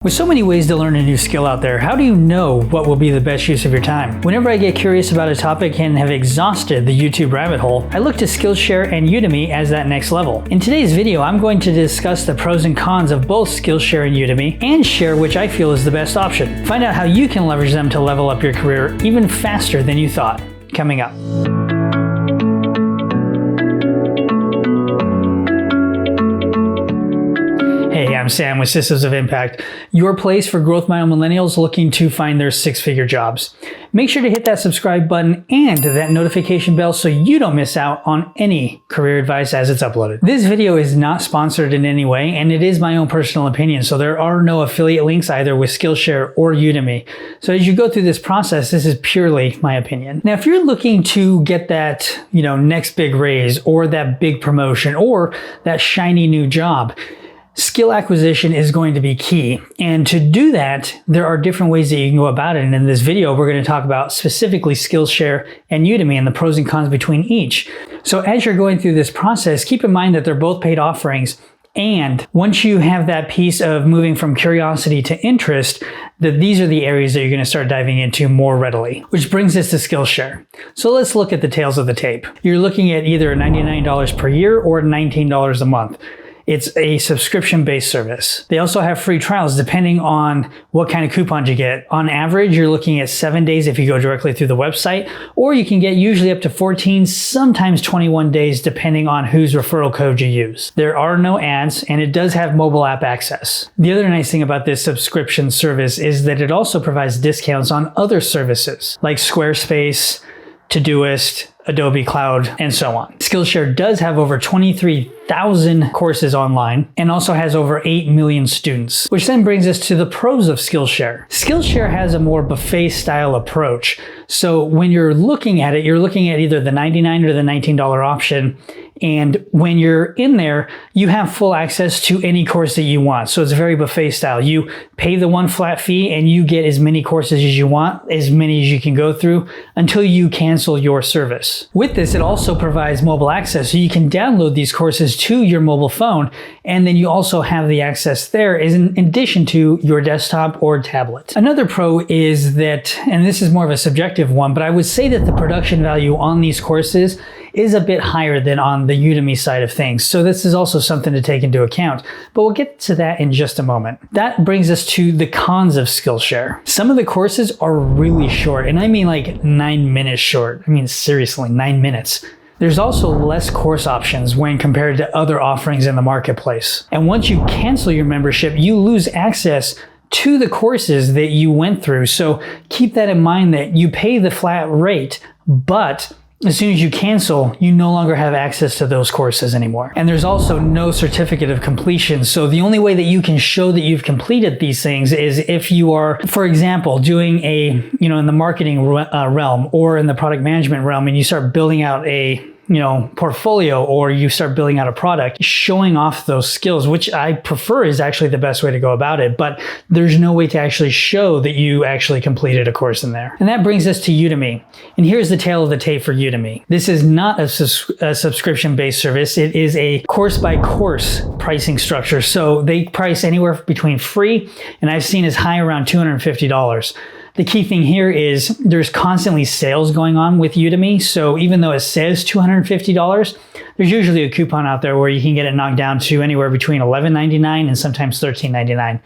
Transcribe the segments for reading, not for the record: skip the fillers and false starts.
With so many ways to learn a new skill out there, how do you know what will be the best use of your time? Whenever I get curious about a topic and have exhausted the YouTube rabbit hole, I look to Skillshare and Udemy as that next level. In today's video, I'm going to discuss the pros and cons of both Skillshare and Udemy and share which I feel is the best option. Find out how you can leverage them to level up your career even faster than you thought. Coming up. Hey, I'm Sam with Systems of Impact, your place for growth-minded millennials looking to find their six-figure jobs. Make sure to hit that subscribe button and that notification bell so you don't miss out on any career advice as it's uploaded. This video is not sponsored in any way, and it is my own personal opinion, so there are no affiliate links either with Skillshare or Udemy. So as you go through this process, this is purely my opinion. Now, if you're looking to get that, next big raise or that big promotion or that shiny new job, skill acquisition is going to be key. And to do that, there are different ways that you can go about it. And in this video, we're going to talk about specifically Skillshare and Udemy and the pros and cons between each. So as you're going through this process, keep in mind that they're both paid offerings. And once you have that piece of moving from curiosity to interest, that these are the areas that you're going to start diving into more readily, which brings us to Skillshare. So let's look at the tails of the tape. You're looking at either $99 per year or $19 a month. It's a subscription-based service. They also have free trials depending on what kind of coupons you get. On average, you're looking at 7 days if you go directly through the website, or you can get usually up to 14, sometimes 21 days depending on whose referral code you use. There are no ads, and it does have mobile app access. The other nice thing about this subscription service is that it also provides discounts on other services like Squarespace, Todoist, Adobe Cloud, and so on. Skillshare does have over 23,000 courses online and also has over 8 million students, which then brings us to the pros of Skillshare. Skillshare has a more buffet style approach. So when you're looking at it, you're looking at either the $99 or the $19 option. And when you're in there, you have full access to any course that you want. So it's very buffet style. You pay the one flat fee and you get as many courses as you want, as many as you can go through until you cancel your service. With this, it also provides mobile access. So you can download these courses to your mobile phone. And then you also have the access there in addition to your desktop or tablet. Another pro is that, and this is more of a subjective one, but I would say that the production value on these courses is a bit higher than on the Udemy side of things. So this is also something to take into account, but we'll get to that in just a moment. That brings us to the cons of Skillshare. Some of the courses are really short, and I mean like 9 minutes short. I mean, seriously, 9 minutes. There's also less course options when compared to other offerings in the marketplace. And once you cancel your membership, you lose access to the courses that you went through. So keep that in mind that you pay the flat rate, but as soon as you cancel, you no longer have access to those courses anymore. And there's also no certificate of completion. So the only way that you can show that you've completed these things is if you are, for example, doing in the marketing realm or in the product management realm, and you start building out a portfolio, or you start building out a product, showing off those skills, which I prefer is actually the best way to go about it. But there's no way to actually show that you actually completed a course in there. And that brings us to Udemy. And here's the tail of the tape for Udemy. This is not a subscription-based service. It is a course-by-course pricing structure. So they price anywhere between free, and I've seen as high around $250. The key thing here is there's constantly sales going on with Udemy. So even though it says $250, there's usually a coupon out there where you can get it knocked down to anywhere between $11.99 and sometimes $13.99.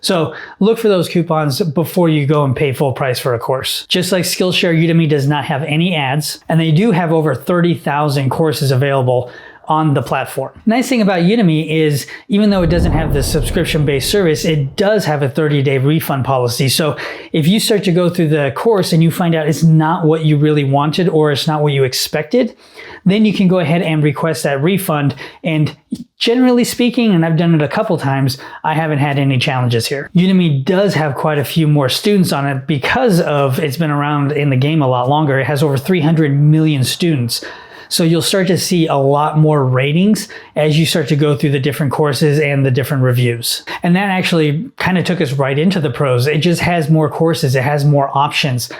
So look for those coupons before you go and pay full price for a course. Just like Skillshare, Udemy does not have any ads, and they do have over 30,000 courses available on the platform. Nice thing about Udemy is even though it doesn't have the subscription-based service, it does have a 30-day refund policy. So if you start to go through the course and you find out it's not what you really wanted or it's not what you expected, then you can go ahead and request that refund. And generally speaking, and I've done it a couple times, I haven't had any challenges here. Udemy does have quite a few more students on it because of it's been around in the game a lot longer. It has over 300 million students. So you'll start to see a lot more ratings as you start to go through the different courses and the different reviews. And that actually kind of took us right into the pros. It just has more courses, it has more options.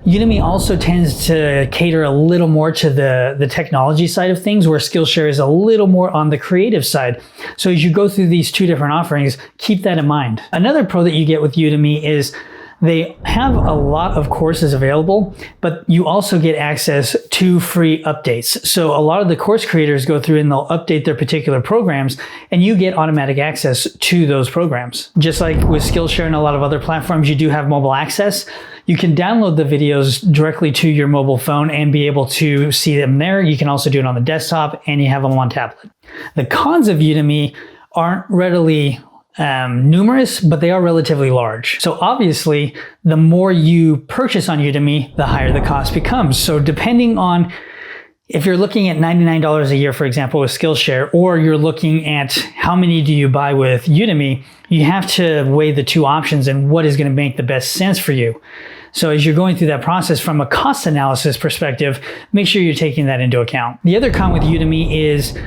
Udemy also tends to cater a little more to the technology side of things, where Skillshare is a little more on the creative side. So as you go through these two different offerings, keep that in mind. Another pro that you get with Udemy is they have a lot of courses available, but you also get access to free updates. So a lot of the course creators go through and they'll update their particular programs, and you get automatic access to those programs. Just like with Skillshare and a lot of other platforms, you do have mobile access. You can download the videos directly to your mobile phone and be able to see them there. You can also do it on the desktop, and you have them on tablet. The cons of Udemy aren't readily numerous, but they are relatively large. So obviously, the more you purchase on Udemy, the higher the cost becomes. So depending on if you're looking at $99 a year, for example, with Skillshare, or you're looking at how many do you buy with Udemy, you have to weigh the two options and what is going to make the best sense for you. So as you're going through that process from a cost analysis perspective, make sure you're taking that into account. The other con with Udemy is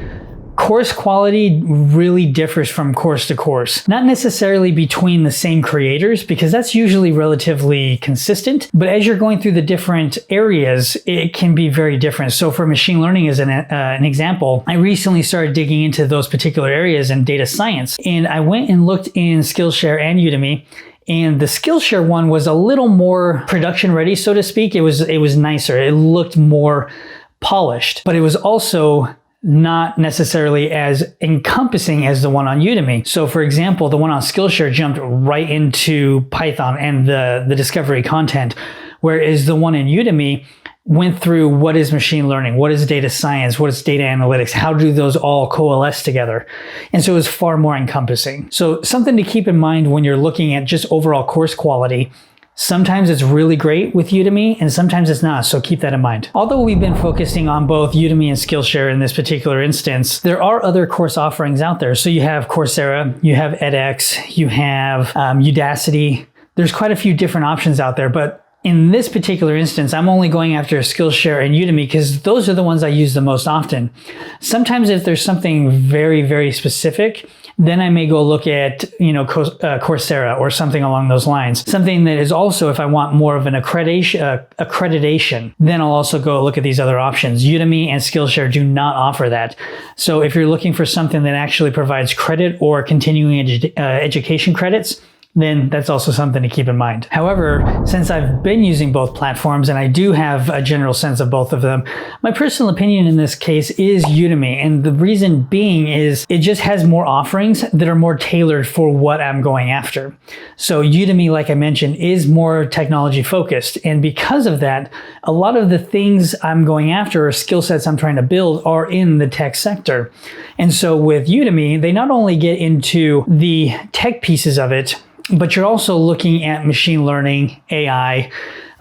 course quality really differs from course to course. Not necessarily between the same creators, because that's usually relatively consistent, but as you're going through the different areas, it can be very different. So for machine learning as an example, I recently started digging into those particular areas in data science, and I went and looked in Skillshare and Udemy. And the Skillshare one was a little more production ready, so to speak. It was nicer. It looked more polished, but it was also not necessarily as encompassing as the one on Udemy. So for example, the one on Skillshare jumped right into Python and the discovery content, whereas the one in Udemy went through what is machine learning, what is data science, what is data analytics, how do those all coalesce together? And so it was far more encompassing. So something to keep in mind when you're looking at just overall course quality. Sometimes it's really great with Udemy and sometimes it's not, so keep that in mind. Although we've been focusing on both Udemy and Skillshare in this particular instance, there are other course offerings out there. So you have Coursera, you have edX, you have Udacity. There's quite a few different options out there, but in this particular instance, I'm only going after Skillshare and Udemy because those are the ones I use the most often. Sometimes if there's something very, very specific, then I may go look at, Coursera or something along those lines. Something that is also, if I want more of an accreditation, then I'll also go look at these other options. Udemy and Skillshare do not offer that. So if you're looking for something that actually provides credit or continuing education credits, then that's also something to keep in mind. However, since I've been using both platforms and I do have a general sense of both of them, my personal opinion in this case is Udemy. And the reason being is it just has more offerings that are more tailored for what I'm going after. So Udemy, like I mentioned, is more technology focused. And because of that, a lot of the things I'm going after or skill sets I'm trying to build are in the tech sector. And so with Udemy, they not only get into the tech pieces of it, but you're also looking at machine learning, AI.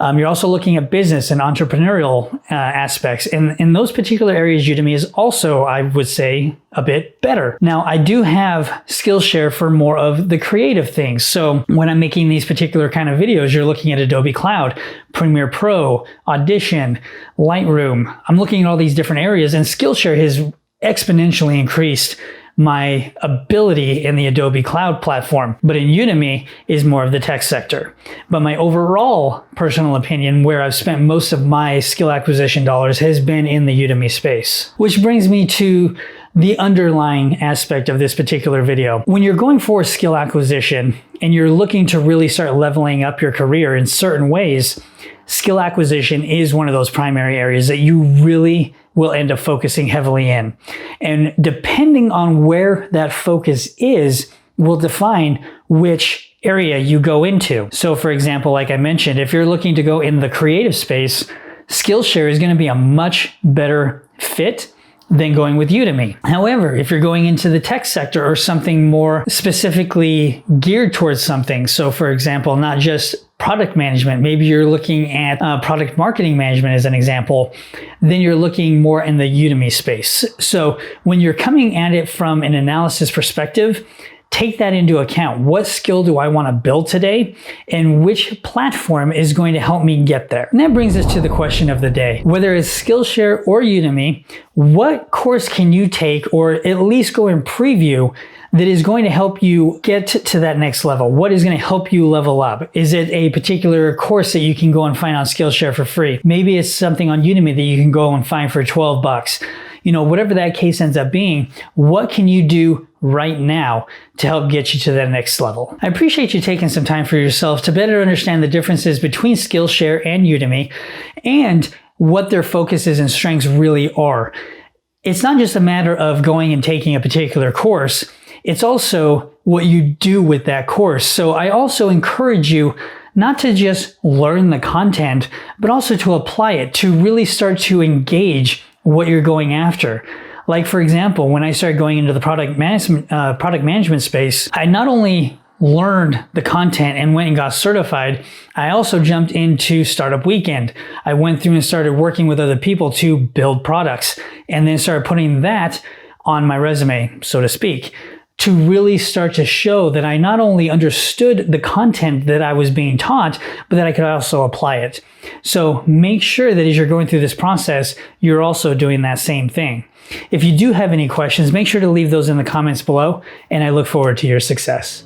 You're also looking at business and entrepreneurial aspects. And in those particular areas, Udemy is also, I would say, a bit better. Now, I do have Skillshare for more of the creative things. So when I'm making these particular kind of videos, you're looking at Adobe Cloud, Premiere Pro, Audition, Lightroom. I'm looking at all these different areas, and Skillshare has exponentially increased my ability in the Adobe Cloud platform, but in Udemy is more of the tech sector. But my overall personal opinion, where I've spent most of my skill acquisition dollars, has been in the Udemy space. Which brings me to the underlying aspect of this particular video. When you're going for skill acquisition and you're looking to really start leveling up your career in certain ways, skill acquisition is one of those primary areas that you really will end up focusing heavily in. And depending on where that focus is, will define which area you go into. So for example, like I mentioned, if you're looking to go in the creative space, Skillshare is going to be a much better fit than going with Udemy. However, if you're going into the tech sector or something more specifically geared towards something, so for example, not just product management, maybe you're looking at product marketing management as an example, then you're looking more in the Udemy space. So when you're coming at it from an analysis perspective, take that into account. What skill do I want to build today, and which platform is going to help me get there? And that brings us to the question of the day. Whether it's Skillshare or Udemy, what course can you take, or at least go and preview, that is going to help you get to that next level? What is going to help you level up? Is it a particular course that you can go and find on Skillshare for free? Maybe it's something on Udemy that you can go and find for 12 bucks. You know, whatever that case ends up being, what can you do right now to help get you to that next level? I appreciate you taking some time for yourself to better understand the differences between Skillshare and Udemy and what their focuses and strengths really are. It's not just a matter of going and taking a particular course. It's also what you do with that course. So I also encourage you not to just learn the content, but also to apply it, to really start to engage what you're going after. Like, for example, when I started going into the product management space, I not only learned the content and went and got certified, I also jumped into Startup Weekend. I went through and started working with other people to build products, and then started putting that on my resume, so to speak, to really start to show that I not only understood the content that I was being taught, but that I could also apply it. So make sure that as you're going through this process, you're also doing that same thing. If you do have any questions, make sure to leave those in the comments below, and I look forward to your success.